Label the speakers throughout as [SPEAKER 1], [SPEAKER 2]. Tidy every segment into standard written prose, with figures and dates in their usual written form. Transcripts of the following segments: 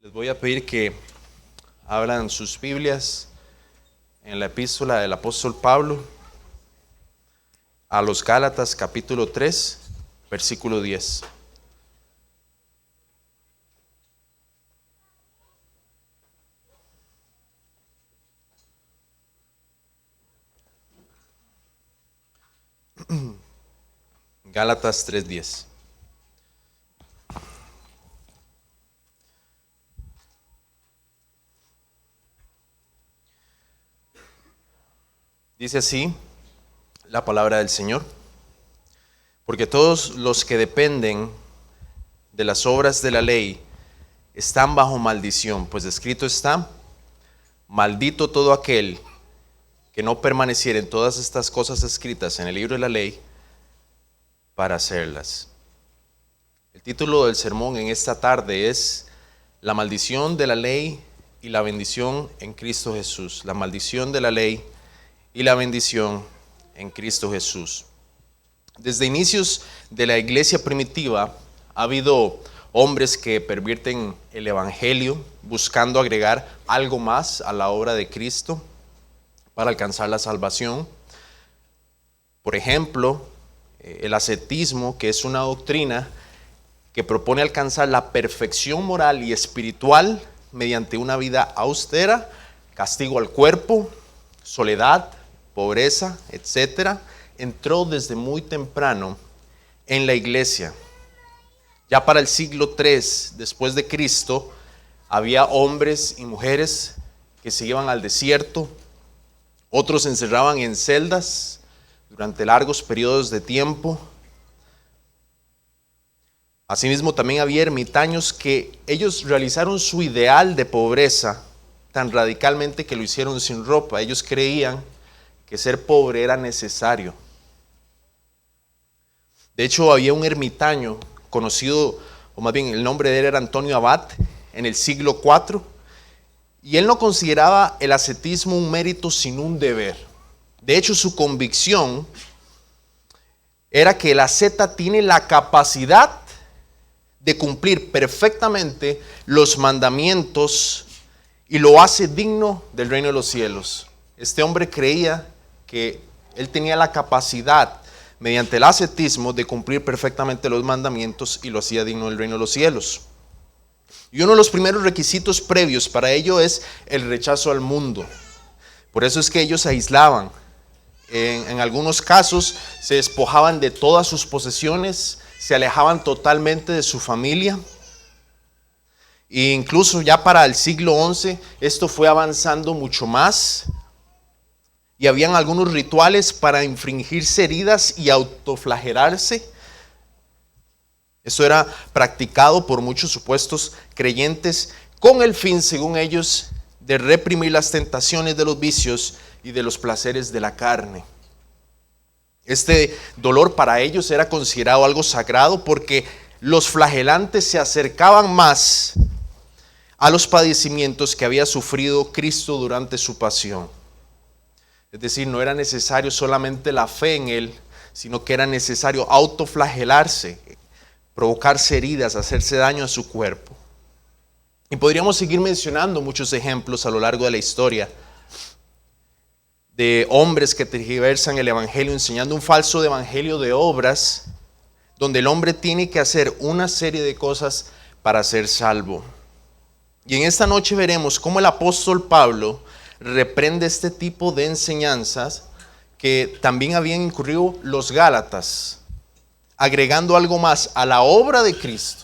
[SPEAKER 1] Les voy a pedir que abran sus Biblias en la epístola del apóstol Pablo a los Gálatas capítulo 3, versículo 10. Gálatas 3:10. Dice así la palabra del Señor: porque todos los que dependen de las obras de la ley están bajo maldición, pues escrito está: maldito todo aquel que no permaneciera en todas estas cosas escritas en el libro de la ley para hacerlas. El título del sermón en esta tarde es La maldición de la ley y la bendición en Cristo Jesús. La maldición de la ley y la bendición en Cristo Jesús. Desde inicios de la iglesia primitiva ha habido hombres que pervierten el evangelio buscando agregar algo más a la obra de Cristo para alcanzar la salvación. Por ejemplo, el ascetismo, que es una doctrina que propone alcanzar la perfección moral y espiritual mediante una vida austera, castigo al cuerpo, soledad, pobreza, etcétera, entró desde muy temprano en la iglesia. Ya para el siglo III después de Cristo, había hombres y mujeres que se iban al desierto, otros se encerraban en celdas durante largos periodos de tiempo. Asimismo, también había ermitaños que ellos realizaron su ideal de pobreza tan radicalmente que lo hicieron sin ropa. Ellos creían que ser pobre era necesario. De hecho, había un ermitaño conocido, o más bien el nombre de él era Antonio Abad, en el siglo IV, y él no consideraba el ascetismo un mérito sino un deber. De hecho, su convicción era que el asceta tiene la capacidad de cumplir perfectamente los mandamientos y lo hace digno del reino de los cielos. Este hombre creía que él tenía la capacidad, mediante el ascetismo, de cumplir perfectamente los mandamientos y lo hacía digno del reino de los cielos. Y uno de los primeros requisitos previos para ello es el rechazo al mundo. Por eso es que ellos se aislaban. En algunos casos se despojaban de todas sus posesiones, se alejaban totalmente de su familia. E incluso ya para el siglo XI esto fue avanzando mucho más. Y habían algunos rituales para infringirse heridas y autoflagelarse. Eso era practicado por muchos supuestos creyentes con el fin, según ellos, de reprimir las tentaciones de los vicios y de los placeres de la carne. Este dolor para ellos era considerado algo sagrado porque los flagelantes se acercaban más a los padecimientos que había sufrido Cristo durante su pasión. Es decir, no era necesario solamente la fe en Él, sino que era necesario autoflagelarse, provocarse heridas, hacerse daño a su cuerpo. Y podríamos seguir mencionando muchos ejemplos a lo largo de la historia de hombres que tergiversan el evangelio, enseñando un falso evangelio de obras, donde el hombre tiene que hacer una serie de cosas para ser salvo. Y en esta noche veremos cómo el apóstol Pablo reprende este tipo de enseñanzas que también habían incurrido los Gálatas, agregando algo más a la obra de Cristo.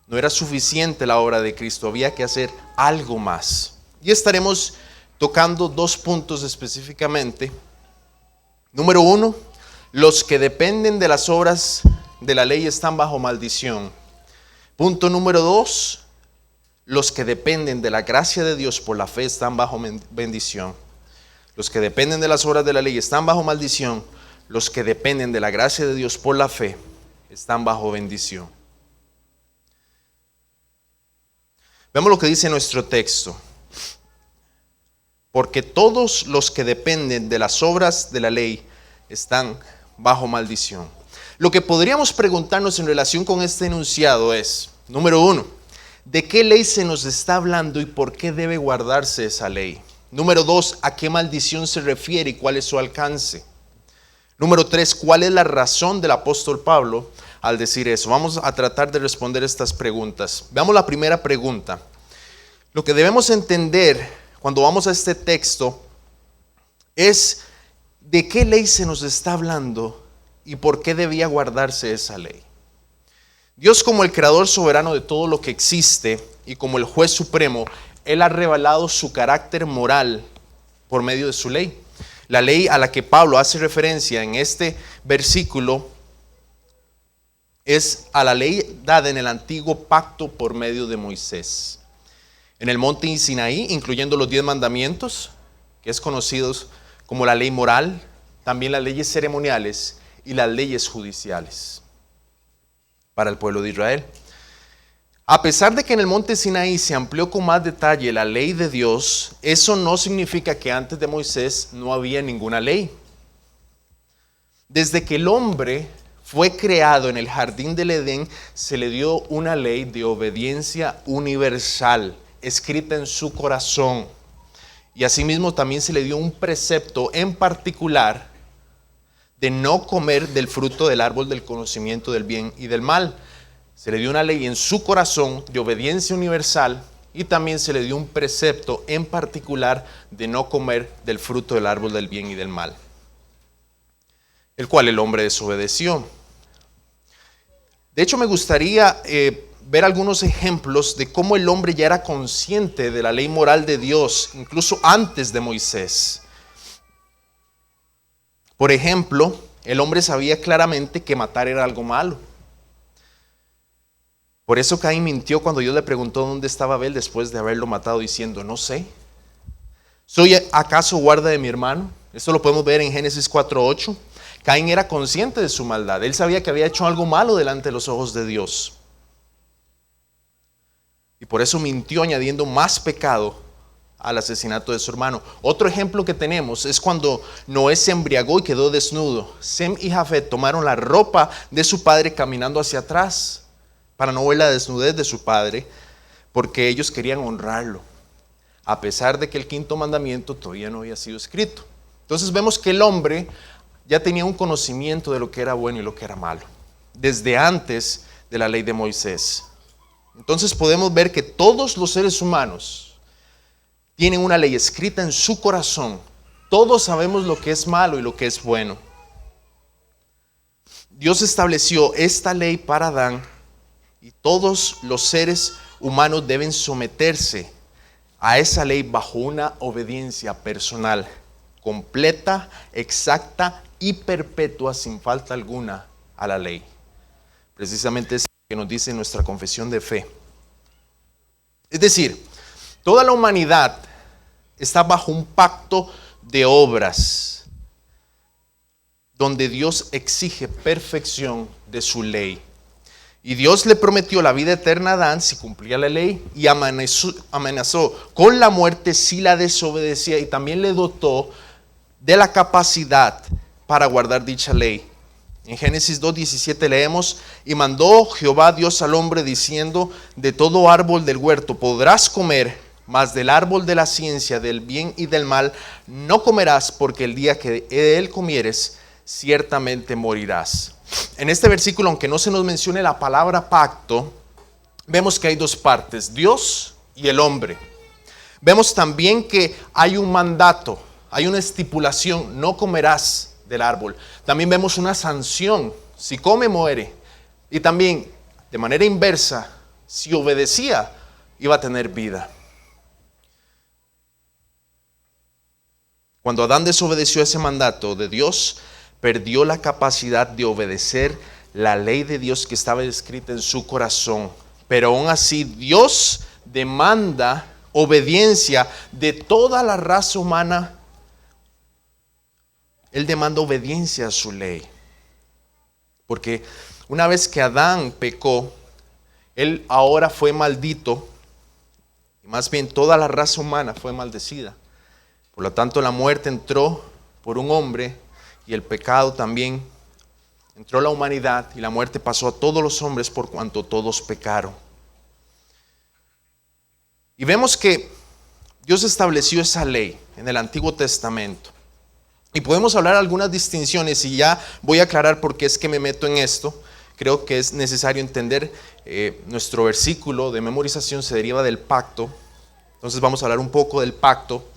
[SPEAKER 1] No era suficiente la obra de Cristo, había que hacer algo más. Y estaremos tocando dos puntos específicamente. Número uno, los que dependen de las obras de la ley están bajo maldición. Punto número dos, los que dependen de la gracia de Dios por la fe están bajo bendición. Los que dependen de las obras de la ley están bajo maldición. Los que dependen de la gracia de Dios por la fe están bajo bendición. Vemos lo que dice nuestro texto. Porque todos los que dependen de las obras de la ley están bajo maldición. Lo que podríamos preguntarnos en relación con este enunciado es, número uno, ¿De qué ley se nos está hablando y por qué debe guardarse esa ley? Número 2, ¿a qué maldición se refiere y cuál es su alcance? Número 3, ¿cuál es la razón del apóstol Pablo al decir eso? Vamos a tratar de responder estas preguntas. Veamos la primera pregunta. Lo que debemos entender cuando vamos a este texto es de qué ley se nos está hablando y por qué debía guardarse esa ley. Dios, como el creador soberano de todo lo que existe y como el juez supremo, Él ha revelado su carácter moral por medio de su ley. La ley a la que Pablo hace referencia en este versículo es a la ley dada en el antiguo pacto por medio de Moisés. En el monte Sinaí, incluyendo los 10 mandamientos, que es conocido como la ley moral, también las leyes ceremoniales y las leyes judiciales para el pueblo de Israel. A pesar de que en el monte Sinaí se amplió con más detalle la ley de Dios, eso no significa que antes de Moisés no había ninguna ley. Desde que el hombre fue creado en el jardín del Edén, se le dio una ley de obediencia universal, escrita en su corazón. Y asimismo también se le dio un precepto en particular de no comer del fruto del árbol del conocimiento del bien y del mal. Se le dio una ley en su corazón de obediencia universal y también se le dio un precepto en particular de no comer del fruto del árbol del bien y del mal, el cual el hombre desobedeció. De hecho, me gustaría ver algunos ejemplos de cómo el hombre ya era consciente de la ley moral de Dios, incluso antes de Moisés. Por ejemplo, el hombre sabía claramente que matar era algo malo. Por eso Caín mintió cuando Dios le preguntó dónde estaba Abel después de haberlo matado, diciendo, no sé. ¿Soy acaso guarda de mi hermano? Esto lo podemos ver en Génesis 4:8. Caín era consciente de su maldad. Él sabía que había hecho algo malo delante de los ojos de Dios. Y por eso mintió, añadiendo más pecado al asesinato de su hermano. Otro ejemplo que tenemos es cuando Noé se embriagó y quedó desnudo. Sem y Jafet tomaron la ropa de su padre caminando hacia atrás para no ver la desnudez de su padre, porque ellos querían honrarlo, a pesar de que el 5.º mandamiento todavía no había sido escrito. Entonces vemos que el hombre ya tenía un conocimiento de lo que era bueno y lo que era malo, desde antes de la ley de Moisés. Entonces podemos ver que todos los seres humanos tienen una ley escrita en su corazón. Todos sabemos lo que es malo y lo que es bueno. Dios estableció esta ley para Adán y todos los seres humanos deben someterse a esa ley bajo una obediencia personal, completa, exacta y perpetua, sin falta alguna a la ley. Precisamente es lo que nos dice nuestra confesión de fe. Es decir, toda la humanidad está bajo un pacto de obras, donde Dios exige perfección de su ley. Y Dios le prometió la vida eterna a Adán si cumplía la ley y amenazó con la muerte si la desobedecía, y también le dotó de la capacidad para guardar dicha ley. En Génesis 2:17 leemos, y mandó Jehová Dios al hombre diciendo, de todo árbol del huerto podrás comer, mas del árbol de la ciencia del bien y del mal no comerás, porque el día que de él comieres ciertamente morirás. En este versículo, aunque no se nos mencione la palabra pacto, vemos que hay dos partes, Dios y el hombre. Vemos también que hay un mandato, hay una estipulación, no comerás del árbol. También vemos una sanción, si come muere. Y también, de manera inversa, si obedecía, iba a tener vida. Cuando Adán desobedeció ese mandato de Dios, perdió la capacidad de obedecer la ley de Dios que estaba escrita en su corazón. Pero aún así, Dios demanda obediencia de toda la raza humana. Él demanda obediencia a su ley. Porque una vez que Adán pecó, él ahora fue maldito. Y más bien toda la raza humana fue maldecida. Por lo tanto, la muerte entró por un hombre y el pecado también entró a la humanidad, y la muerte pasó a todos los hombres por cuanto todos pecaron. Y vemos que Dios estableció esa ley en el Antiguo Testamento. Y podemos hablar algunas distinciones y ya voy a aclarar por qué es que me meto en esto. Creo que es necesario entender, nuestro versículo de memorización se deriva del pacto. Entonces vamos a hablar un poco del pacto.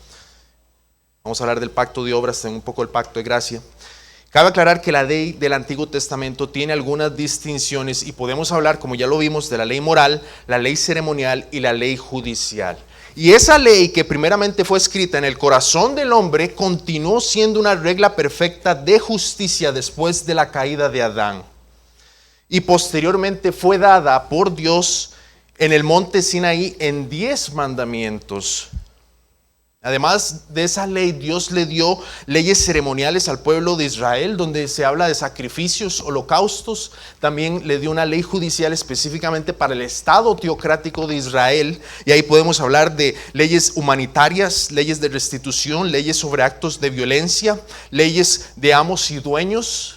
[SPEAKER 1] Vamos a hablar del pacto de obras, un poco del pacto de gracia. Cabe aclarar que la ley del Antiguo Testamento tiene algunas distinciones y podemos hablar, como ya lo vimos, de la ley moral, la ley ceremonial y la ley judicial. Y esa ley que primeramente fue escrita en el corazón del hombre continuó siendo una regla perfecta de justicia después de la caída de Adán. Y posteriormente fue dada por Dios en el monte Sinaí en 10 mandamientos. Además de esa ley, Dios le dio leyes ceremoniales al pueblo de Israel, donde se habla de sacrificios, holocaustos. También le dio una ley judicial específicamente para el Estado teocrático de Israel. Y ahí podemos hablar de leyes humanitarias, leyes de restitución, leyes sobre actos de violencia, leyes de amos y dueños.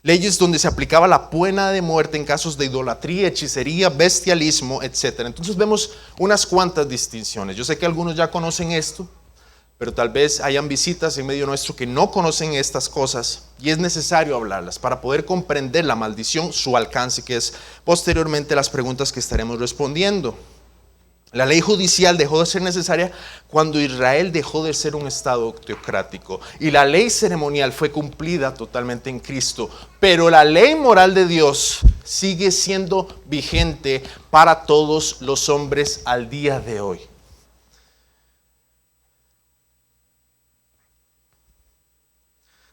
[SPEAKER 1] Leyes donde se aplicaba la pena de muerte en casos de idolatría, hechicería, bestialismo, etc. Entonces vemos unas cuantas distinciones. Yo sé que algunos ya conocen esto, pero tal vez hayan visitas en medio nuestro que no conocen estas cosas y es necesario hablarlas para poder comprender la maldición, su alcance, que es posteriormente las preguntas que estaremos respondiendo. La ley judicial dejó de ser necesaria cuando Israel dejó de ser un estado teocrático. Y la ley ceremonial fue cumplida totalmente en Cristo. Pero la ley moral de Dios sigue siendo vigente para todos los hombres al día de hoy.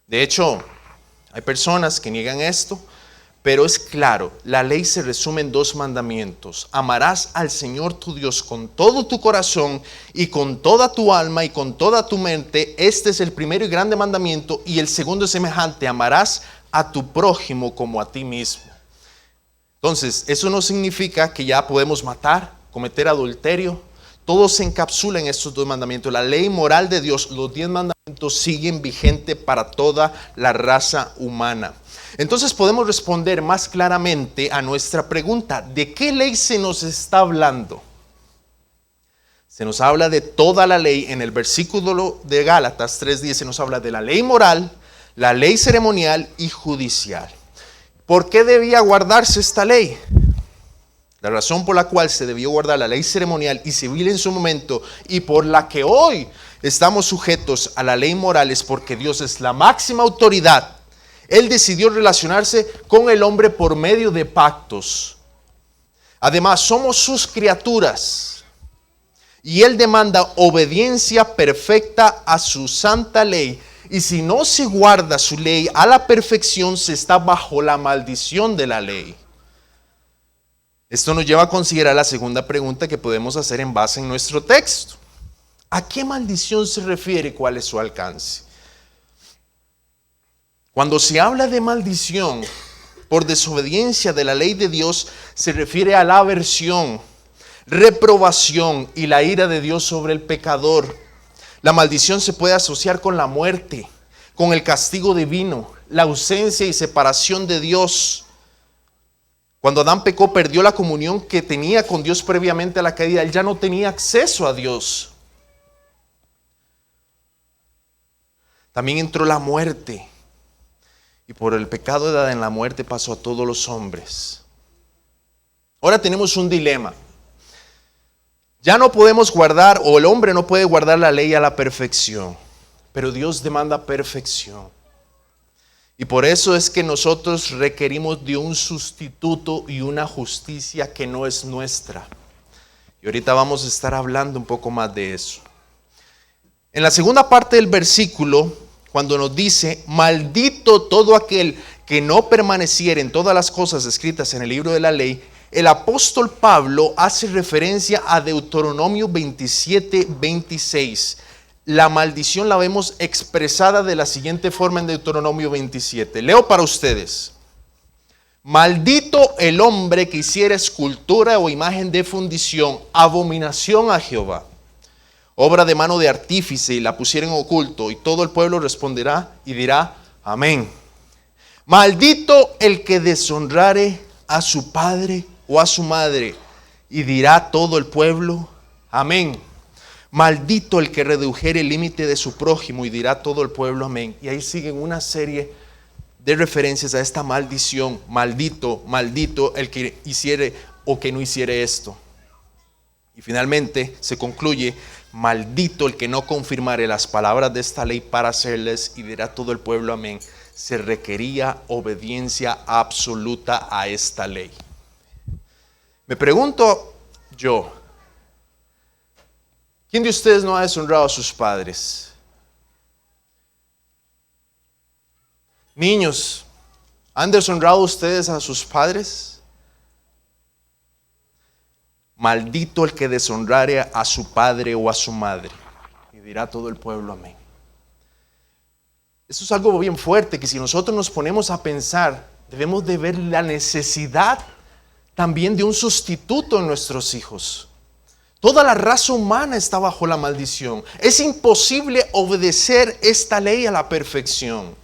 [SPEAKER 1] De hecho, hay personas que niegan esto. Pero es claro, la ley se resume en 2 mandamientos. Amarás al Señor tu Dios con todo tu corazón y con toda tu alma y con toda tu mente. Este es el primero y grande mandamiento. Y el segundo es semejante, amarás a tu prójimo como a ti mismo. Entonces, eso no significa que ya podemos matar, cometer adulterio. Todo se encapsula en estos 2 mandamientos. La ley moral de Dios, los 10 mandamientos siguen vigente para toda la raza humana. Entonces podemos responder más claramente a nuestra pregunta: ¿de qué ley se nos está hablando? Se nos habla de toda la ley. En el versículo de Gálatas 3:10 se nos habla de la ley moral, la ley ceremonial y judicial. ¿Por qué debía guardarse esta ley? La razón por la cual se debió guardar la ley ceremonial y civil en su momento y por la que hoy estamos sujetos a la ley moral es porque Dios es la máxima autoridad. Él decidió relacionarse con el hombre por medio de pactos. Además, somos sus criaturas. Y Él demanda obediencia perfecta a su santa ley. Y si no se guarda su ley a la perfección, se está bajo la maldición de la ley. Esto nos lleva a considerar la segunda pregunta que podemos hacer en base en nuestro texto. ¿A qué maldición se refiere y cuál es su alcance? Cuando se habla de maldición por desobediencia de la ley de Dios, se refiere a la aversión, reprobación y la ira de Dios sobre el pecador. La maldición se puede asociar con la muerte, con el castigo divino, la ausencia y separación de Dios. Cuando Adán pecó, perdió la comunión que tenía con Dios previamente a la caída. Él ya no tenía acceso a Dios. También entró la muerte. Y por el pecado de Adán, la muerte pasó a todos los hombres. Ahora tenemos un dilema. Ya no podemos guardar, o el hombre no puede guardar la ley a la perfección. Pero Dios demanda perfección. Y por eso es que nosotros requerimos de un sustituto y una justicia que no es nuestra. Y ahorita vamos a estar hablando un poco más de eso. En la segunda parte del versículo, cuando nos dice, maldito todo aquel que no permaneciera en todas las cosas escritas en el libro de la ley, el apóstol Pablo hace referencia a Deuteronomio 27:26. La maldición la vemos expresada de la siguiente forma en Deuteronomio 27. Leo para ustedes. Maldito el hombre que hiciera escultura o imagen de fundición, abominación a Jehová. Obra de mano de artífice y la pusiera en oculto, y todo el pueblo responderá y dirá amén. Maldito el que deshonrare a su padre o a su madre, Y dirá todo el pueblo, amén. Maldito el que redujere el límite de su prójimo, y dirá todo el pueblo, amén. Y ahí siguen una serie de referencias a esta maldición. Maldito, maldito el que hiciere o que no hiciere esto. Y finalmente se concluye, maldito el que no confirmare las palabras de esta ley para hacerles, y dirá todo el pueblo, amén. Se requería obediencia absoluta a esta ley. Me pregunto yo, ¿quién de ustedes no ha deshonrado a sus padres? Niños, ¿han deshonrado ustedes a sus padres? Maldito el que deshonrare a su padre o a su madre. Y dirá todo el pueblo, amén. Esto es algo bien fuerte, que si nosotros nos ponemos a pensar, debemos de ver la necesidad también de un sustituto en nuestros hijos. Toda la raza humana está bajo la maldición. Es imposible obedecer esta ley a la perfección.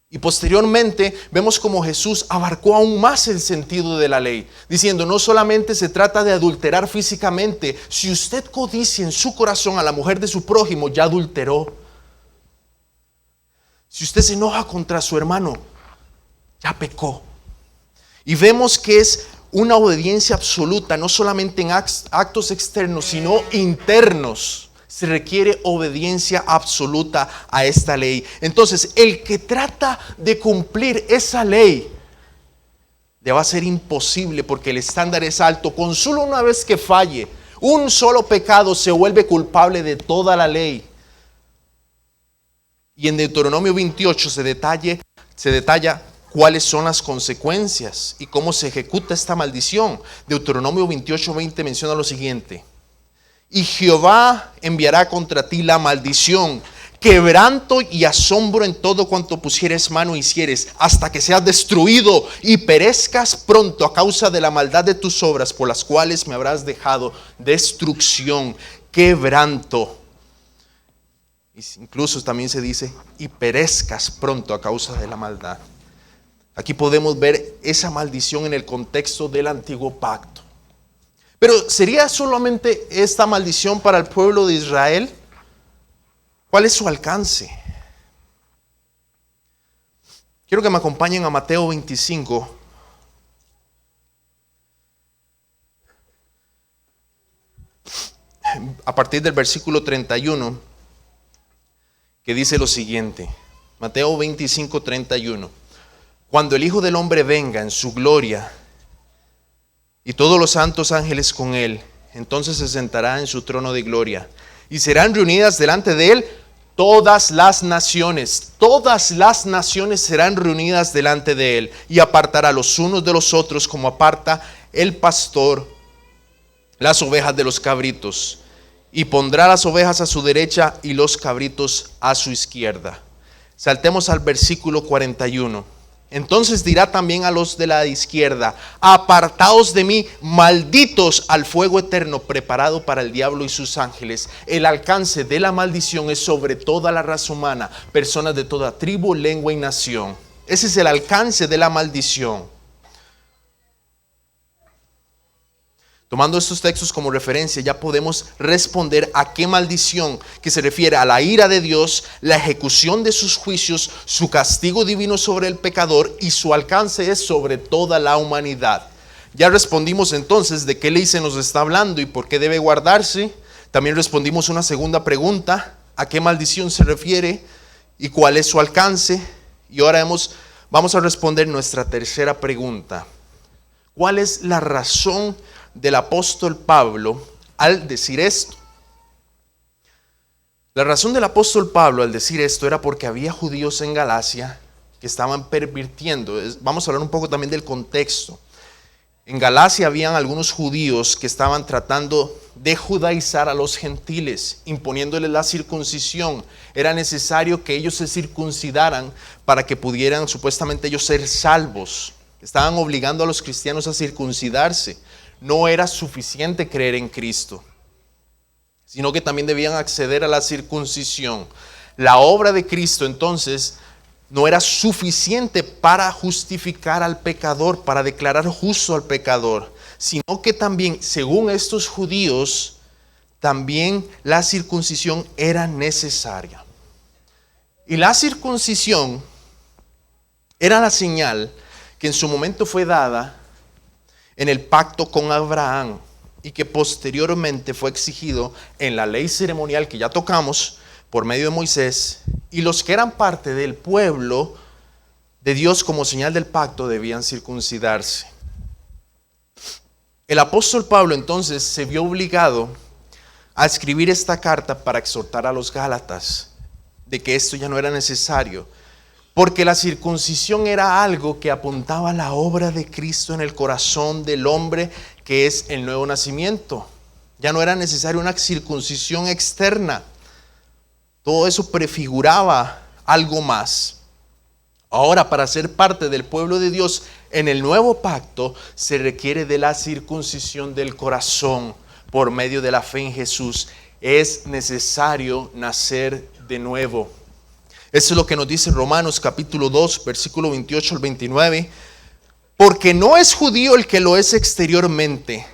[SPEAKER 1] Y posteriormente vemos como Jesús abarcó aún más el sentido de la ley, diciendo, no solamente se trata de adulterar físicamente. Si usted codicia en su corazón a la mujer de su prójimo, ya adulteró. Si usted se enoja contra su hermano, ya pecó. Y vemos que es una obediencia absoluta, no solamente en actos externos, sino internos. Se requiere obediencia absoluta a esta ley. Entonces, el que trata de cumplir esa ley, le va a ser imposible porque el estándar es alto. Con solo una vez que falle, un solo pecado, se vuelve culpable de toda la ley. Y en Deuteronomio 28 se detalla cuáles son las consecuencias y cómo se ejecuta esta maldición. Deuteronomio 28:20 menciona lo siguiente: y Jehová enviará contra ti la maldición, quebranto y asombro en todo cuanto pusieres mano y hicieres, hasta que seas destruido y perezcas pronto a causa de la maldad de tus obras, por las cuales me habrás dejado. Destrucción, quebranto. Incluso también se dice, y perezcas pronto a causa de la maldad. Aquí podemos ver esa maldición en el contexto del antiguo pacto. Pero ¿sería solamente esta maldición para el pueblo de Israel? ¿Cuál es su alcance? Quiero que me acompañen a Mateo 25. A partir del versículo 31. Que dice lo siguiente, Mateo 25:31. Cuando el Hijo del Hombre venga en su gloria y todos los santos ángeles con él, entonces se sentará en su trono de gloria y serán reunidas delante de él todas las naciones. Todas las naciones serán reunidas delante de él, y apartará los unos de los otros como aparta el pastor las ovejas de los cabritos. Y pondrá las ovejas a su derecha y los cabritos a su izquierda. Saltemos al versículo 41. Entonces dirá también a los de la izquierda: apartaos de mí, malditos, al fuego eterno preparado para el diablo y sus ángeles. El alcance de la maldición es sobre toda la raza humana, personas de toda tribu, lengua y nación. Ese es el alcance de la maldición. Tomando estos textos como referencia, ya podemos responder a qué maldición, que se refiere a la ira de Dios, la ejecución de sus juicios, su castigo divino sobre el pecador, y su alcance es sobre toda la humanidad. Ya respondimos entonces de qué ley se nos está hablando y por qué debe guardarse. También respondimos una segunda pregunta: ¿a qué maldición se refiere y cuál es su alcance? Y ahora vamos a responder nuestra tercera pregunta: ¿cuál es la razón del apóstol Pablo al decir esto? La razón del apóstol Pablo al decir esto era porque había judíos en Galacia que estaban pervirtiendo. Vamos a hablar un poco también del contexto. En Galacia habían algunos judíos que estaban tratando de judaizar a los gentiles, imponiéndoles la circuncisión. Era necesario que ellos se circuncidaran para que pudieran supuestamente ellos ser salvos. Estaban obligando a los cristianos a circuncidarse. No era suficiente creer en Cristo, sino que también debían acceder a la circuncisión. La obra de Cristo entonces no era suficiente para justificar al pecador, para declarar justo al pecador, sino que también, según estos judíos, también la circuncisión era necesaria. Y la circuncisión era la señal que en su momento fue dada en el pacto con Abraham y que posteriormente fue exigido en la ley ceremonial que ya tocamos por medio de Moisés, y los que eran parte del pueblo de Dios como señal del pacto debían circuncidarse. El apóstol Pablo entonces se vio obligado a escribir esta carta para exhortar a los Gálatas de que esto ya no era necesario, porque la circuncisión era algo que apuntaba a la obra de Cristo en el corazón del hombre, que es el nuevo nacimiento. Ya no era necesaria una circuncisión externa. Todo eso prefiguraba algo más. Ahora, para ser parte del pueblo de Dios en el nuevo pacto, se requiere de la circuncisión del corazón por medio de la fe en Jesús. Es necesario nacer de nuevo. Eso es lo que nos dice Romanos capítulo 2, versículo 28 al 29. Porque no es judío el que lo es exteriormente,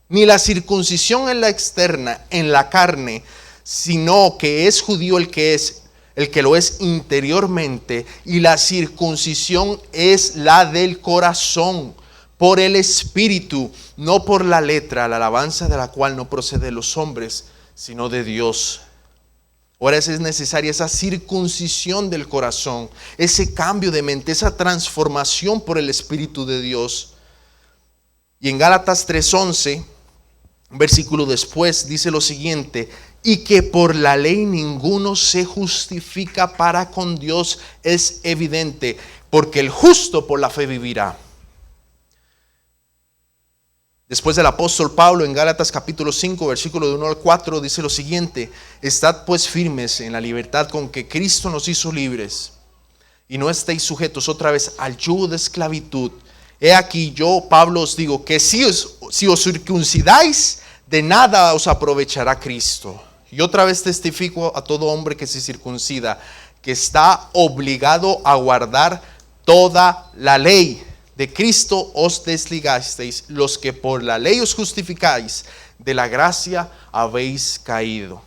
[SPEAKER 1] ni la circuncisión en la externa, en la carne, sino que es judío el que lo es interiormente, y la circuncisión es la del corazón, por el Espíritu, no por la letra, la alabanza de la cual no procede de los hombres, sino de Dios. Ahora es necesaria esa circuncisión del corazón, ese cambio de mente, esa transformación por el Espíritu de Dios. Y en Gálatas 3:11, un versículo después, dice lo siguiente: y que por la ley ninguno se justifica para con Dios es evidente, porque el justo por la fe vivirá. Después del apóstol Pablo en Gálatas capítulo 5, versículo de 1 al 4, dice lo siguiente: estad pues firmes en la libertad con que Cristo nos hizo libres, y no estéis sujetos otra vez al yugo de esclavitud. He aquí yo, Pablo, os digo que si os circuncidáis, de nada os aprovechará Cristo. Y otra vez testifico a todo hombre que se circuncida, que está obligado a guardar toda la ley. De Cristo os desligasteis, los que por la ley os justificáis, de la gracia habéis caído.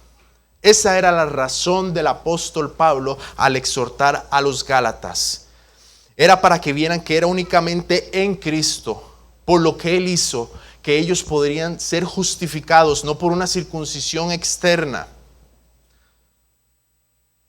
[SPEAKER 1] Esa era la razón del apóstol Pablo al exhortar a los Gálatas. Era para que vieran que era únicamente en Cristo, por lo que Él hizo, que ellos podrían ser justificados, no por una circuncisión externa.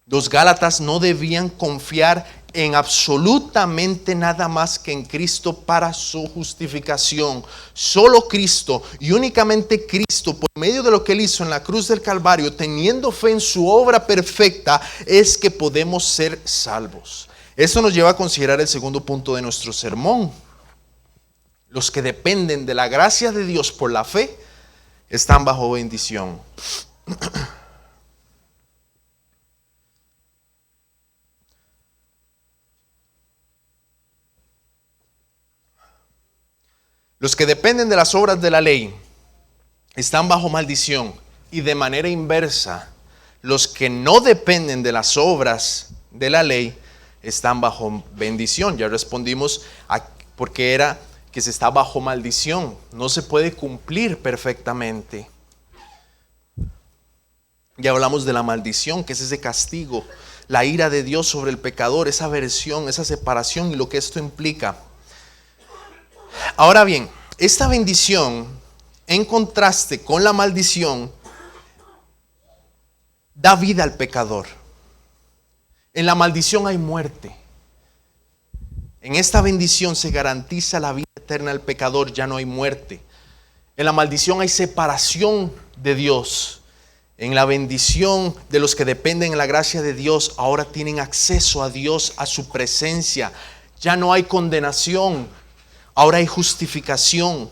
[SPEAKER 1] Los Gálatas no debían confiar en absolutamente nada más que en Cristo para su justificación. Solo Cristo y únicamente Cristo, por medio de lo que Él hizo en la cruz del Calvario, teniendo fe en su obra perfecta, es que podemos ser salvos. Eso nos lleva a considerar el segundo punto de nuestro sermón. Los que dependen de la gracia de Dios por la fe están bajo bendición. Los que dependen de las obras de la ley están bajo maldición, y de manera inversa, los que no dependen de las obras de la ley están bajo bendición. Ya respondimos porque era que se está bajo maldición, no se puede cumplir perfectamente. Ya hablamos de la maldición, que es ese castigo, la ira de Dios sobre el pecador, esa aversión, esa separación y lo que esto implica. Ahora bien, esta bendición, en contraste con la maldición, da vida al pecador. En la maldición hay muerte. En esta bendición se garantiza la vida eterna al pecador, ya no hay muerte. En la maldición hay separación de Dios. En la bendición de los que dependen de la gracia de Dios, ahora tienen acceso a Dios, a su presencia. Ya no hay condenación. Ahora hay justificación.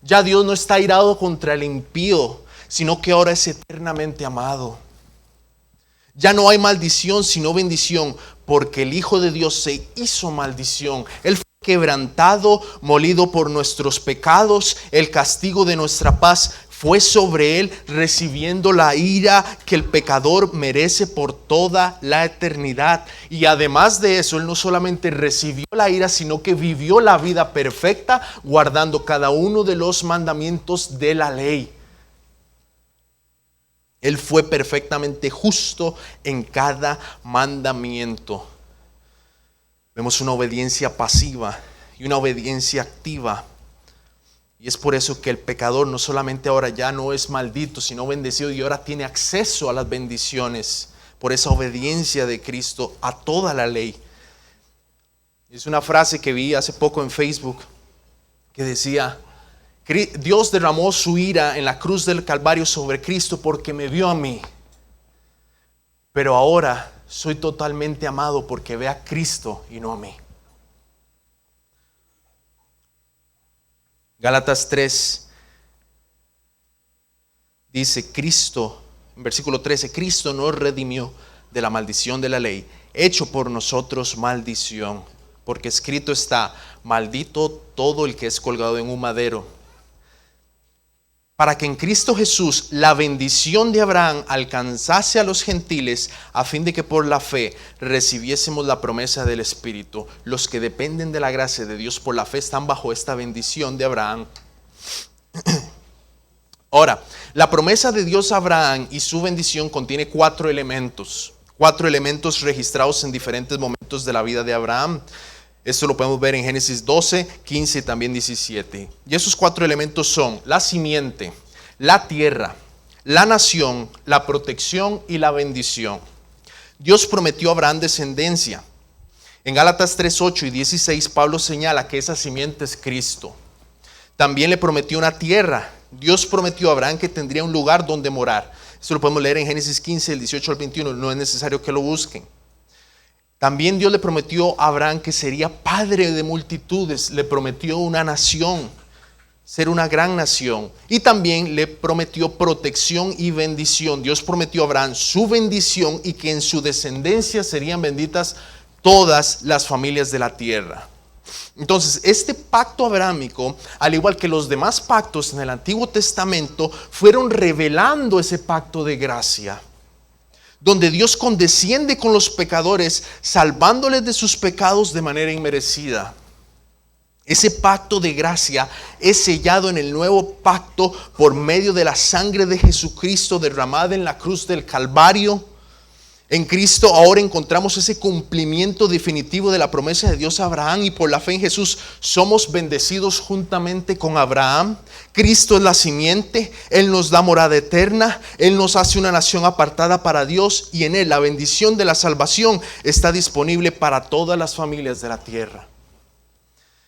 [SPEAKER 1] Ya Dios no está airado contra el impío, sino que ahora es eternamente amado. Ya no hay maldición, sino bendición, porque el Hijo de Dios se hizo maldición. Él fue quebrantado, molido por nuestros pecados. El castigo de nuestra paz fue sobre él, recibiendo la ira que el pecador merece por toda la eternidad. Y además de eso, él no solamente recibió la ira, sino que vivió la vida perfecta, guardando cada uno de los mandamientos de la ley. Él fue perfectamente justo en cada mandamiento. Vemos una obediencia pasiva y una obediencia activa. Y es por eso que el pecador no solamente ahora ya no es maldito, sino bendecido, y ahora tiene acceso a las bendiciones por esa obediencia de Cristo a toda la ley. Es una frase que vi hace poco en Facebook que decía: Dios derramó su ira en la cruz del Calvario sobre Cristo porque me vio a mí. Pero ahora soy totalmente amado porque ve a Cristo y no a mí. Gálatas 3 dice: Cristo, en versículo 13, Cristo nos redimió de la maldición de la ley, hecho por nosotros maldición, porque escrito está: maldito todo el que es colgado en un madero, para que en Cristo Jesús la bendición de Abraham alcanzase a los gentiles, a fin de que por la fe recibiésemos la promesa del Espíritu. Los que dependen de la gracia de Dios por la fe están bajo esta bendición de Abraham. Ahora, la promesa de Dios a Abraham y su bendición contiene cuatro elementos registrados en diferentes momentos de la vida de Abraham. Esto lo podemos ver en Génesis 12, 15 y también 17. Y esos cuatro elementos son la simiente, la tierra, la nación, la protección y la bendición. Dios prometió a Abraham descendencia. En Gálatas 3, 8 y 16 Pablo señala que esa simiente es Cristo. También le prometió una tierra. Dios prometió a Abraham que tendría un lugar donde morar. Esto lo podemos leer en Génesis 15, del 18 al 21. No es necesario que lo busquen. También Dios le prometió a Abraham que sería padre de multitudes. Le prometió una nación, ser una gran nación. Y también le prometió protección y bendición. Dios prometió a Abraham su bendición y que en su descendencia serían benditas todas las familias de la tierra. Entonces, este pacto abrahámico, al igual que los demás pactos en el Antiguo Testamento, fueron revelando ese pacto de gracia, donde Dios condesciende con los pecadores, salvándoles de sus pecados de manera inmerecida. Ese pacto de gracia es sellado en el nuevo pacto por medio de la sangre de Jesucristo derramada en la cruz del Calvario. En Cristo ahora encontramos ese cumplimiento definitivo de la promesa de Dios a Abraham, y por la fe en Jesús somos bendecidos juntamente con Abraham. Cristo es la simiente, Él nos da morada eterna, Él nos hace una nación apartada para Dios, y en Él la bendición de la salvación está disponible para todas las familias de la tierra.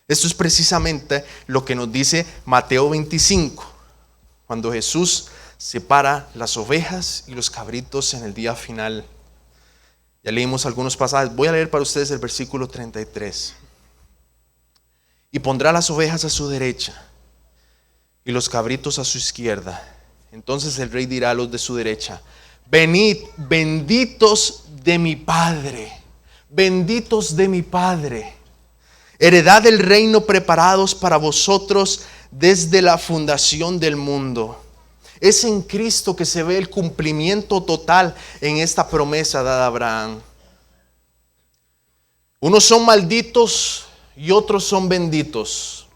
[SPEAKER 1] Esto es precisamente lo que nos dice Mateo 25, cuando Jesús separa las ovejas y los cabritos en el día final. Ya leímos algunos pasajes. Voy a leer para ustedes el versículo 33. Y pondrá las ovejas a su derecha y los cabritos a su izquierda. Entonces el rey dirá a los de su derecha: venid, benditos de mi Padre, benditos de mi Padre, heredad del reino preparados para vosotros desde la fundación del mundo. Es en Cristo que se ve el cumplimiento total en esta promesa dada a Abraham. Unos son malditos y otros son benditos.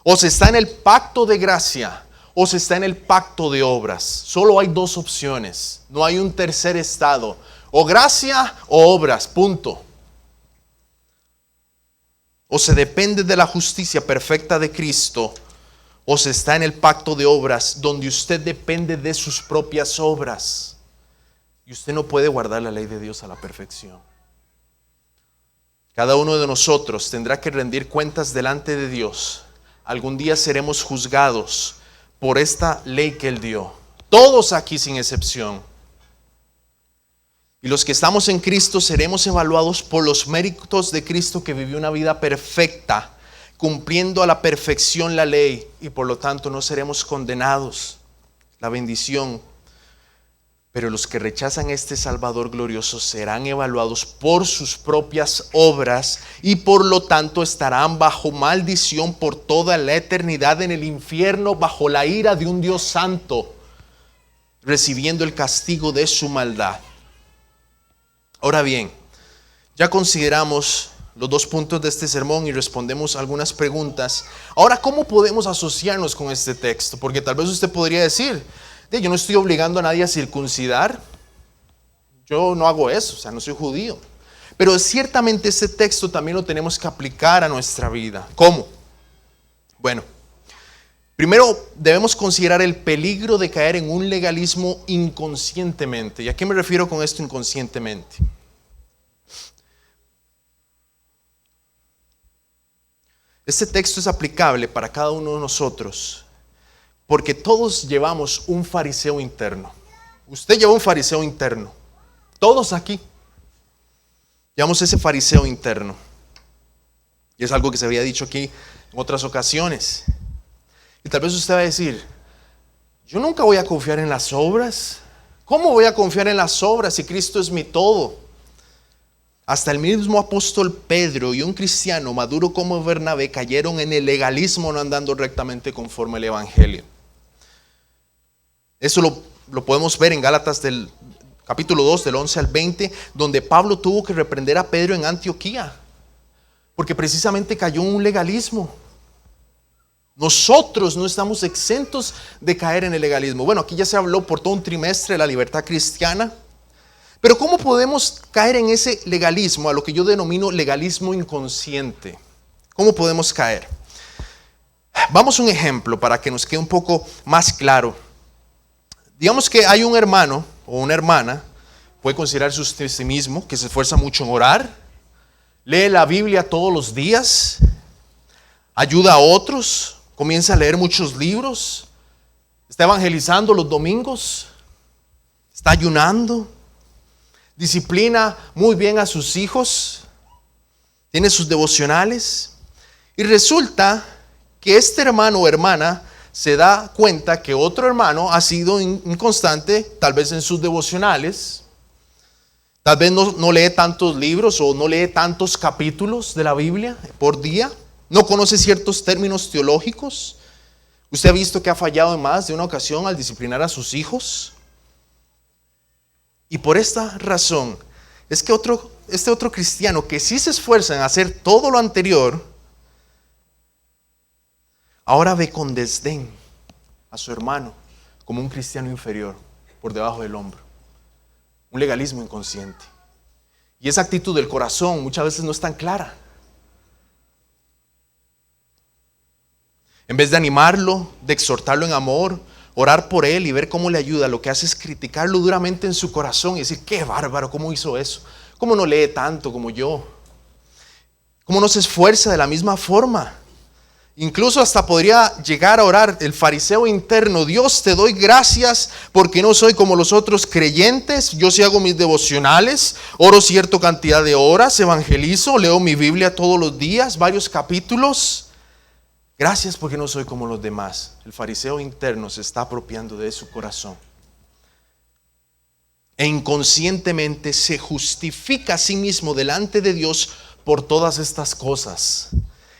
[SPEAKER 1] O se está en el pacto de gracia o se está en el pacto de obras. Solo hay dos opciones. No hay un tercer estado. O gracia o obras, punto. O se depende de la justicia perfecta de Cristo, o se está en el pacto de obras, donde usted depende de sus propias obras. Y usted no puede guardar la ley de Dios a la perfección. Cada uno de nosotros tendrá que rendir cuentas delante de Dios. Algún día seremos juzgados por esta ley que Él dio. Todos aquí sin excepción. Y los que estamos en Cristo seremos evaluados por los méritos de Cristo, que vivió una vida perfecta, cumpliendo a la perfección la ley, y por lo tanto no seremos condenados. La bendición Pero los que rechazan este Salvador glorioso serán evaluados por sus propias obras y por lo tanto estarán bajo maldición por toda la eternidad en el infierno, bajo la ira de un Dios santo, recibiendo el castigo de su maldad. Ahora bien, ya consideramos los 2 puntos de este sermón y respondemos algunas preguntas. Ahora, ¿cómo podemos asociarnos con este texto? Porque tal vez usted podría decir: yo no estoy obligando a nadie a circuncidar, yo no hago eso, o sea, no soy judío. Pero ciertamente este texto también lo tenemos que aplicar a nuestra vida. ¿Cómo? Bueno, primero debemos considerar el peligro de caer en un legalismo inconscientemente. ¿Y a qué me refiero con esto inconscientemente? Este texto es aplicable para cada uno de nosotros, porque todos llevamos un fariseo interno. Usted lleva un fariseo interno. Todos aquí llevamos ese fariseo interno. Y es algo que se había dicho aquí en otras ocasiones. Y tal vez usted va a decir: yo nunca voy a confiar en las obras. ¿Cómo voy a confiar en las obras si Cristo es mi todo? Hasta el mismo apóstol Pedro y un cristiano maduro como Bernabé cayeron en el legalismo, no andando rectamente conforme al evangelio. Eso lo podemos ver en Gálatas del capítulo 2, del 11 al 20, donde Pablo tuvo que reprender a Pedro en Antioquía, porque precisamente cayó en un legalismo. Nosotros no estamos exentos de caer en el legalismo. Bueno, aquí ya se habló por todo un trimestre de la libertad cristiana, pero ¿cómo podemos caer en ese legalismo, a lo que yo denomino legalismo inconsciente? ¿Cómo podemos caer? Vamos a un ejemplo para que nos quede un poco más claro. Digamos que hay un hermano o una hermana, puede considerarse usted sí mismo, que se esfuerza mucho en orar, lee la Biblia todos los días, ayuda a otros, comienza a leer muchos libros, está evangelizando los domingos, está ayunando, disciplina muy bien a sus hijos, tiene sus devocionales, y resulta que este hermano o hermana se da cuenta que otro hermano ha sido inconstante, tal vez en sus devocionales, tal vez no lee tantos libros o no lee tantos capítulos de la Biblia por día, no conoce ciertos términos teológicos. ¿Usted ha visto que ha fallado en más de una ocasión al disciplinar a sus hijos? Y por esta razón es que este otro cristiano que sí se esfuerza en hacer todo lo anterior, ahora ve con desdén a su hermano como un cristiano inferior, por debajo del hombro. Un legalismo inconsciente. Y esa actitud del corazón muchas veces no es tan clara. En vez de animarlo, de exhortarlo en amor, orar por él y ver cómo le ayuda, lo que hace es criticarlo duramente en su corazón y decir: qué bárbaro, ¿cómo hizo eso? ¿Cómo no lee tanto como yo? ¿Cómo no se esfuerza de la misma forma? Incluso hasta podría llegar a orar el fariseo interno: Dios, te doy gracias porque no soy como los otros creyentes. Yo sí hago mis devocionales, oro cierta cantidad de horas, evangelizo, leo mi Biblia todos los días, varios capítulos. Gracias porque no soy como los demás. El fariseo interno se está apropiando de su corazón. E inconscientemente se justifica a sí mismo delante de Dios por todas estas cosas.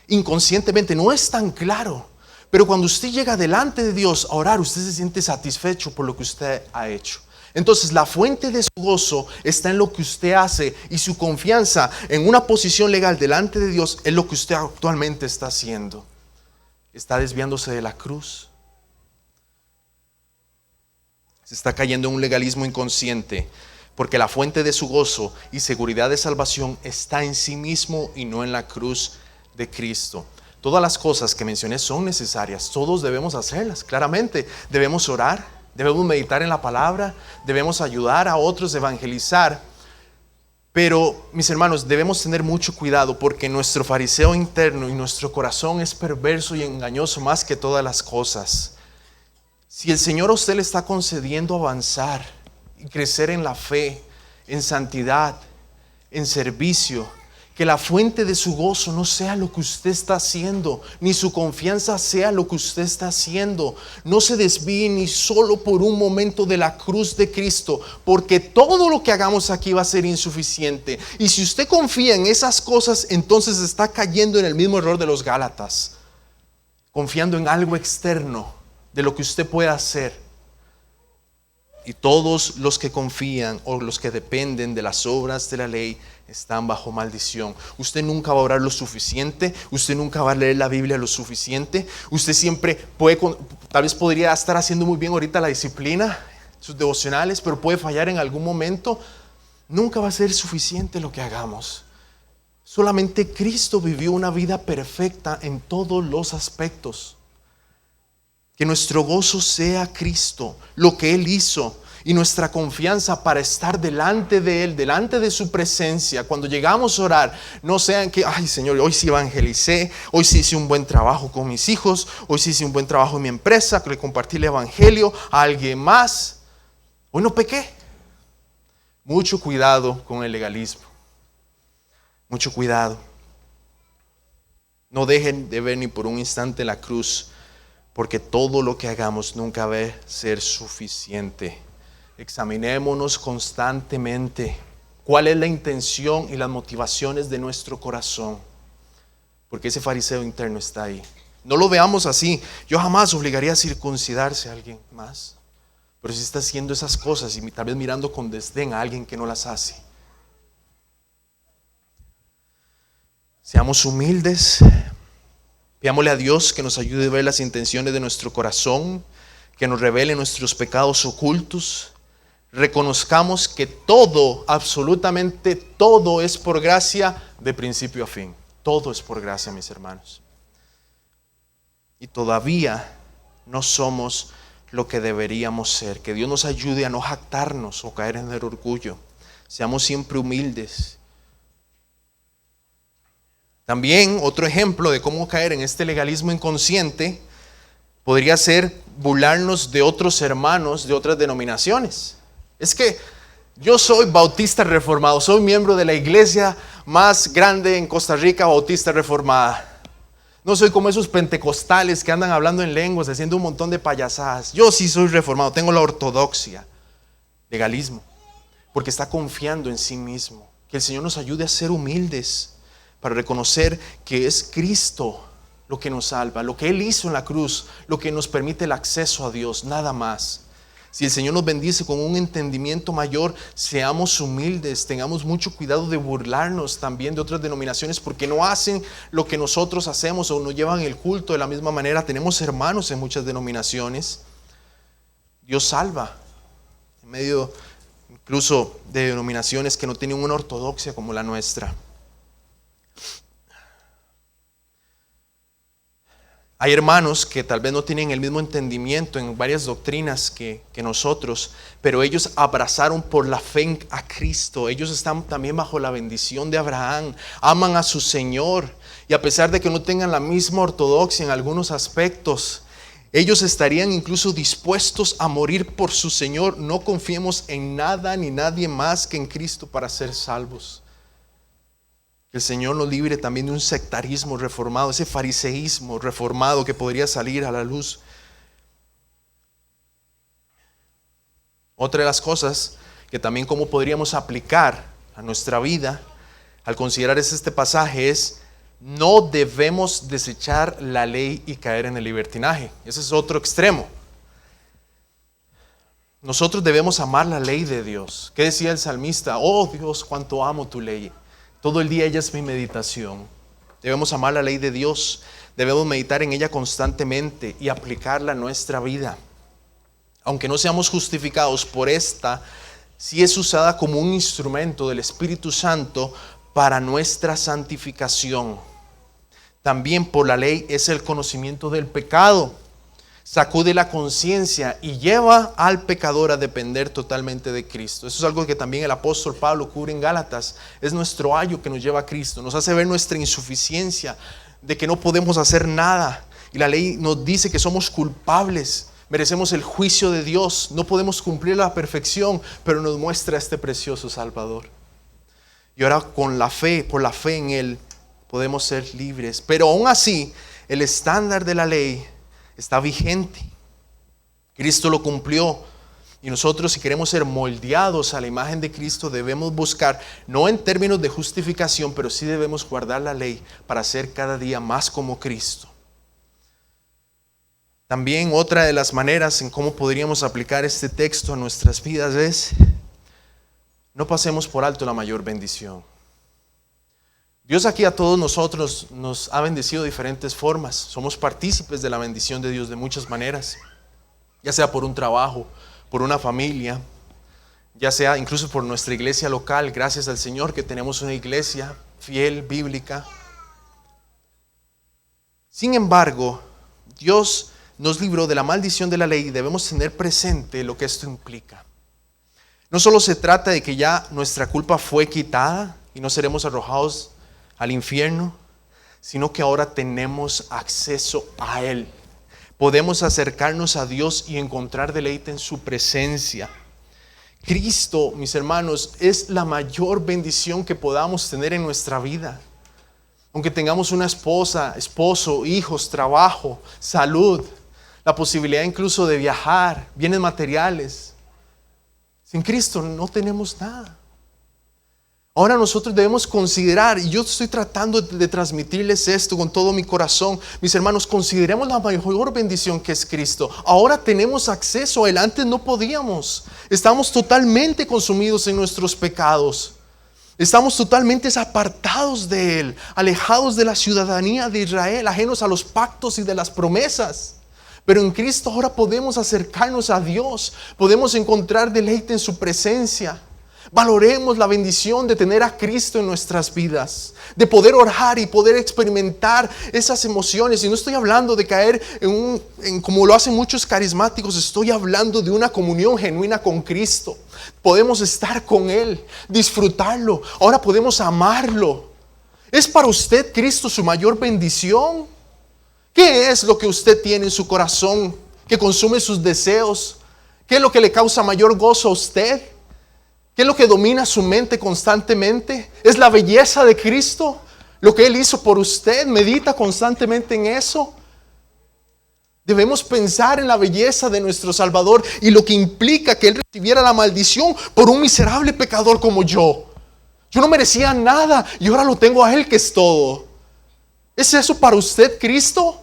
[SPEAKER 1] Inconscientemente, no es tan claro, pero cuando usted llega delante de Dios a orar, usted se siente satisfecho por lo que usted ha hecho. Entonces la fuente de su gozo está en lo que usted hace, y su confianza en una posición legal delante de Dios es lo que usted actualmente está haciendo. Está desviándose de la cruz. Se está cayendo en un legalismo inconsciente, porque la fuente de su gozo y seguridad de salvación está en sí mismo y no en la cruz de Cristo. Todas las cosas que mencioné son necesarias, todos debemos hacerlas, claramente. Debemos orar, debemos meditar en la palabra, debemos ayudar a otros a evangelizar. Pero, mis hermanos, debemos tener mucho cuidado, porque nuestro fariseo interno y nuestro corazón es perverso y engañoso más que todas las cosas. Si el Señor a usted le está concediendo avanzar y crecer en la fe, en santidad, en servicio, Que la fuente de su gozo no sea lo que usted está haciendo, ni su confianza sea lo que usted está haciendo. No se desvíe ni solo por un momento de la cruz de Cristo, porque todo lo que hagamos aquí va a ser insuficiente. Y si usted confía en esas cosas, entonces está cayendo en el mismo error de los Gálatas, confiando en algo externo de lo que usted puede hacer. Y todos los que confían o los que dependen de las obras de la ley están bajo maldición. Usted nunca va a orar lo suficiente, usted nunca va a leer la Biblia lo suficiente. Usted siempre puede, tal vez podría estar haciendo muy bien ahorita la disciplina, sus devocionales, pero puede fallar en algún momento. Nunca va a ser suficiente lo que hagamos. Solamente Cristo vivió una vida perfecta en todos los aspectos. Que nuestro gozo sea Cristo, lo que Él hizo, y nuestra confianza para estar delante de Él, delante de su presencia. Cuando llegamos a orar, no sean que, ay Señor, hoy sí evangelicé, hoy sí hice un buen trabajo con mis hijos, hoy sí hice un buen trabajo en mi empresa, que le compartí el evangelio a alguien más. Hoy no pequé. Mucho cuidado con el legalismo. Mucho cuidado. No dejen de ver ni por un instante la cruz, porque todo lo que hagamos nunca va a ser suficiente. Examinémonos constantemente cuál es la intención y las motivaciones de nuestro corazón, porque ese fariseo interno está ahí. No lo veamos así. Yo jamás obligaría a circuncidarse a alguien más, pero si está haciendo esas cosas y tal vez mirando con desdén a alguien que no las hace. Seamos humildes. Pidámosle a Dios que nos ayude a ver las intenciones de nuestro corazón, que nos revele nuestros pecados ocultos. Reconozcamos que todo, absolutamente todo es por gracia de principio a fin. Todo es por gracia, mis hermanos. Y todavía no somos lo que deberíamos ser. Que Dios nos ayude a no jactarnos o caer en el orgullo. Seamos siempre humildes. También otro ejemplo de cómo caer en este legalismo inconsciente podría ser burlarnos de otros hermanos de otras denominaciones. Es que yo soy bautista reformado, soy miembro de la iglesia más grande en Costa Rica, bautista reformada. No soy como esos pentecostales que andan hablando en lenguas, haciendo un montón de payasadas. Yo sí soy reformado, tengo la ortodoxia. Legalismo, porque está confiando en sí mismo. Que el Señor nos ayude a ser humildes, para reconocer que es Cristo lo que nos salva, lo que Él hizo en la cruz, lo que nos permite el acceso a Dios, nada más. Si el Señor nos bendice con un entendimiento mayor, seamos humildes, tengamos mucho cuidado de burlarnos también de otras denominaciones, porque no hacen lo que nosotros hacemos o no llevan el culto de la misma manera. Tenemos hermanos en muchas denominaciones. Dios salva, en medio incluso de denominaciones que no tienen una ortodoxia como la nuestra. Hay hermanos que tal vez no tienen el mismo entendimiento en varias doctrinas que nosotros, pero ellos abrazaron por la fe a Cristo. Ellos están también bajo la bendición de Abraham, aman a su Señor, y a pesar de que no tengan la misma ortodoxia en algunos aspectos, ellos estarían incluso dispuestos a morir por su Señor. No confiemos en nada ni nadie más que en Cristo para ser salvos. Que el Señor nos libre también de un sectarismo reformado, ese fariseísmo reformado que podría salir a la luz. Otra de las cosas que también cómo podríamos aplicar a nuestra vida al considerar este pasaje es: no debemos desechar la ley y caer en el libertinaje. Ese es otro extremo. Nosotros debemos amar la ley de Dios. ¿Qué decía el salmista? Oh Dios, cuánto amo tu ley. Todo el día ella es mi meditación. Debemos amar la ley de Dios. Debemos meditar en ella constantemente y aplicarla a nuestra vida. Aunque no seamos justificados por esta, sí es usada como un instrumento del Espíritu Santo para nuestra santificación. También por la ley es el conocimiento del pecado. Sacude la conciencia y lleva al pecador a depender totalmente de Cristo. Eso es algo que también el apóstol Pablo cubre en Gálatas. Es nuestro ayo que nos lleva a Cristo. Nos hace ver nuestra insuficiencia, de que no podemos hacer nada. Y la ley nos dice que somos culpables, merecemos el juicio de Dios. No podemos cumplir la perfección, pero nos muestra este precioso Salvador. Y ahora con la fe, por la fe en Él, podemos ser libres. Pero aún así, el estándar de la ley está vigente. Cristo lo cumplió. Y nosotros, si queremos ser moldeados a la imagen de Cristo, debemos buscar, no en términos de justificación, pero sí debemos guardar la ley para ser cada día más como Cristo. También otra de las maneras en cómo podríamos aplicar este texto a nuestras vidas es: no pasemos por alto la mayor bendición. Dios aquí a todos nosotros nos ha bendecido de diferentes formas. Somos partícipes de la bendición de Dios de muchas maneras, ya sea por un trabajo, por una familia, ya sea incluso por nuestra iglesia local. Gracias al Señor que tenemos una iglesia fiel, bíblica. Sin embargo, Dios nos libró de la maldición de la ley y debemos tener presente lo que esto implica. No solo se trata de que ya nuestra culpa fue quitada y no seremos arrojados al infierno, sino que ahora tenemos acceso a Él. Podemos acercarnos a Dios y encontrar deleite en su presencia. Cristo, mis hermanos, es la mayor bendición que podamos tener en nuestra vida. Aunque tengamos una esposa, esposo, hijos, trabajo, salud, la posibilidad incluso de viajar, bienes materiales. Sin Cristo no tenemos nada. Ahora nosotros debemos considerar, y yo estoy tratando de transmitirles esto con todo mi corazón, mis hermanos, consideremos la mayor bendición que es Cristo. Ahora tenemos acceso a Él, antes no podíamos. Estamos totalmente consumidos en nuestros pecados. Estamos totalmente apartados de Él, alejados de la ciudadanía de Israel, ajenos a los pactos y de las promesas. Pero en Cristo ahora podemos acercarnos a Dios, podemos encontrar deleite en su presencia. Valoremos la bendición de tener a Cristo en nuestras vidas, de poder orar y poder experimentar esas emociones. Y no estoy hablando de caer en como lo hacen muchos carismáticos, estoy hablando de una comunión genuina con Cristo. Podemos estar con Él, disfrutarlo, ahora podemos amarlo. ¿Es para usted Cristo su mayor bendición? ¿Qué es lo que usted tiene en su corazón que consume sus deseos? ¿Qué es lo que le causa mayor gozo a usted? ¿Qué es lo que domina su mente constantemente? ¿Es la belleza de Cristo? ¿Lo que Él hizo por usted? ¿Medita constantemente en eso? Debemos pensar en la belleza de nuestro Salvador y lo que implica que Él recibiera la maldición por un miserable pecador como yo. Yo no merecía nada y ahora lo tengo a Él que es todo. ¿Es eso para usted, Cristo?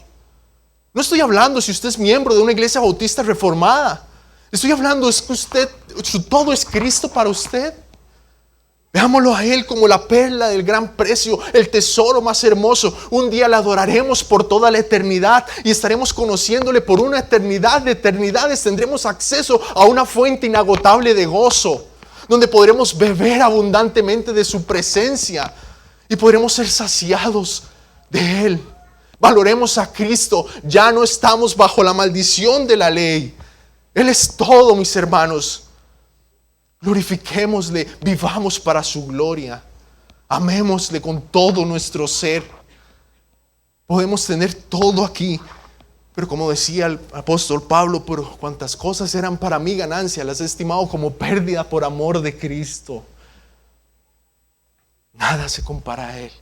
[SPEAKER 1] No estoy hablando si usted es miembro de una iglesia bautista reformada. Estoy hablando, es que usted, su todo es Cristo para usted. Veámoslo a Él como la perla del gran precio, el tesoro más hermoso. Un día le adoraremos por toda la eternidad y estaremos conociéndole por una eternidad de eternidades. Tendremos acceso a una fuente inagotable de gozo, donde podremos beber abundantemente de su presencia y podremos ser saciados de Él. Valoremos a Cristo. Ya no estamos bajo la maldición de la ley. Él es todo, mis hermanos. Glorifiquémosle, vivamos para su gloria. Amémosle con todo nuestro ser. Podemos tener todo aquí, pero como decía el apóstol Pablo, pero cuantas cosas eran para mí ganancia, las he estimado como pérdida por amor de Cristo. Nada se compara a Él.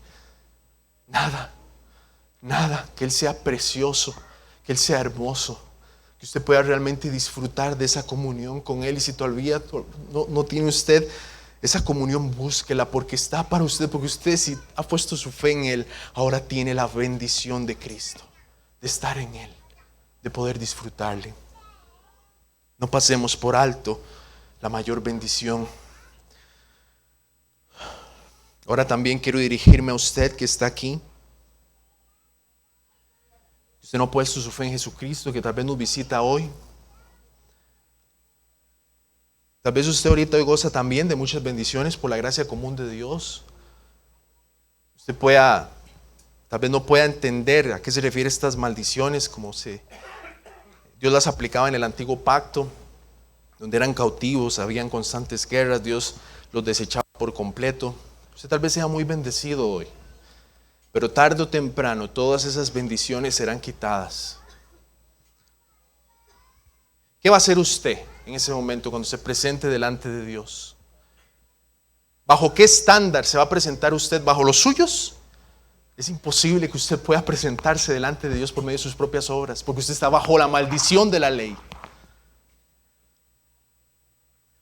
[SPEAKER 1] Nada, que Él sea precioso, que Él sea hermoso, que usted pueda realmente disfrutar de esa comunión con Él. Y si todavía no tiene usted esa comunión, búsquela, porque está para usted, porque usted, si ha puesto su fe en Él, ahora tiene la bendición de Cristo, de estar en Él, de poder disfrutarle. No pasemos por alto la mayor bendición. Ahora también quiero dirigirme a usted que está aquí. Usted no ha puesto su fe en Jesucristo, que tal vez nos visita hoy. Tal vez usted ahorita hoy goza también de muchas bendiciones por la gracia común de Dios. Usted tal vez no pueda entender a qué se refieren estas maldiciones, como Dios las aplicaba en el antiguo pacto, donde eran cautivos, habían constantes guerras, Dios los desechaba por completo. Usted tal vez sea muy bendecido hoy. Pero tarde o temprano todas esas bendiciones serán quitadas. ¿Qué va a hacer usted en ese momento cuando se presente delante de Dios? ¿Bajo qué estándar se va a presentar usted? ¿Bajo los suyos? Es imposible que usted pueda presentarse delante de Dios por medio de sus propias obras, porque usted está bajo la maldición de la ley.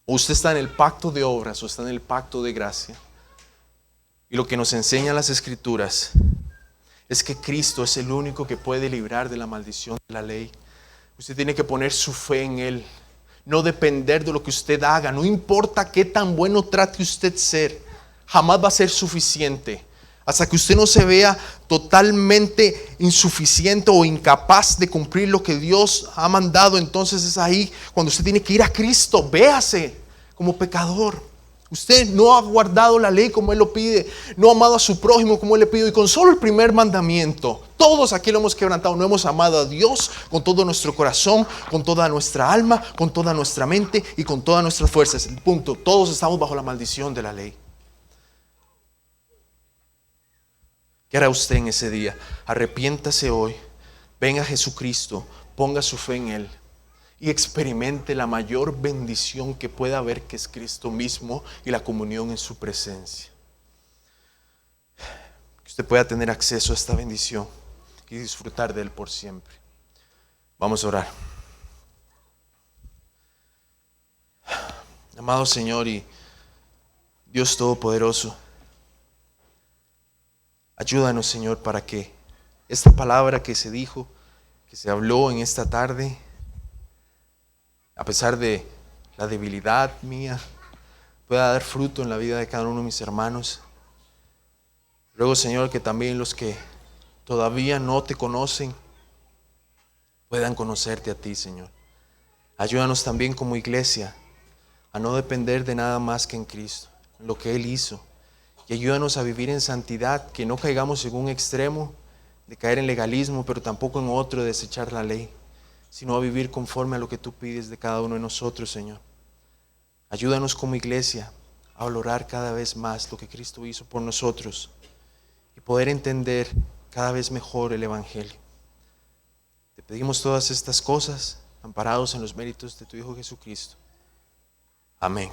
[SPEAKER 1] O usted está en el pacto de obras o está en el pacto de gracia. Y lo que nos enseñan las Escrituras es que Cristo es el único que puede librar de la maldición de la ley. Usted tiene que poner su fe en Él, no depender de lo que usted haga. No importa qué tan bueno trate usted ser, jamás va a ser suficiente. Hasta que usted no se vea totalmente insuficiente o incapaz de cumplir lo que Dios ha mandado, entonces es ahí cuando usted tiene que ir a Cristo. Véase como pecador. Usted no ha guardado la ley como Él lo pide, no ha amado a su prójimo como Él le pide, y con solo el primer mandamiento, todos aquí lo hemos quebrantado. No hemos amado a Dios con todo nuestro corazón, con toda nuestra alma, con toda nuestra mente y con todas nuestras fuerzas. El punto, todos estamos bajo la maldición de la ley. ¿Qué hará usted en ese día? Arrepiéntase hoy, venga a Jesucristo, ponga su fe en Él y experimente la mayor bendición que pueda haber, que es Cristo mismo y la comunión en su presencia. Que usted pueda tener acceso a esta bendición y disfrutar de Él por siempre. Vamos a orar. Amado Señor y Dios Todopoderoso, ayúdanos, Señor, para que esta palabra que se dijo, que se habló en esta tarde, a pesar de la debilidad mía, pueda dar fruto en la vida de cada uno de mis hermanos. Luego, Señor, que también los que todavía no te conocen puedan conocerte a ti, Señor. Ayúdanos también como iglesia a no depender de nada más que en Cristo, en lo que Él hizo. Y ayúdanos a vivir en santidad, que no caigamos en un extremo de caer en legalismo, pero tampoco en otro de desechar la ley, sino a vivir conforme a lo que tú pides de cada uno de nosotros, Señor. Ayúdanos como iglesia a valorar cada vez más lo que Cristo hizo por nosotros y poder entender cada vez mejor el Evangelio. Te pedimos todas estas cosas amparados en los méritos de tu Hijo Jesucristo. Amén.